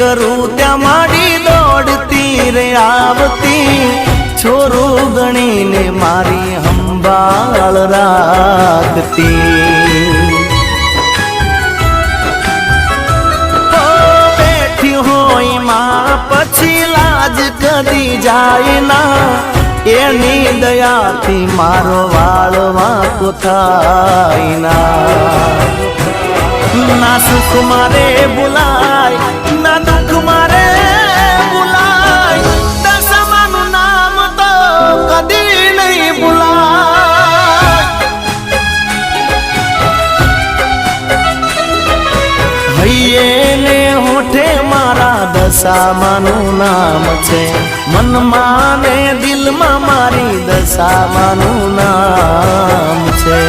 કરું ત્યાં માડી દોડતી રે આવતી છોરું ગણીને મારી સંભાળ રાખતી બેઠી હોય માં પછી લાજ કદી જાય ના એની દયાથી મારો વાળ વાંકો થાય ના સુખ મારે ભૂલાય ના દુઃખ મારે ભૂલાય દશામાનું નામ તો કદી નહીં ભૂલાય હૈયે ને હોઠે મારા દશામાનું નામ છે મનમાં ને દિલમાં મારી દશામાનું નામ છે।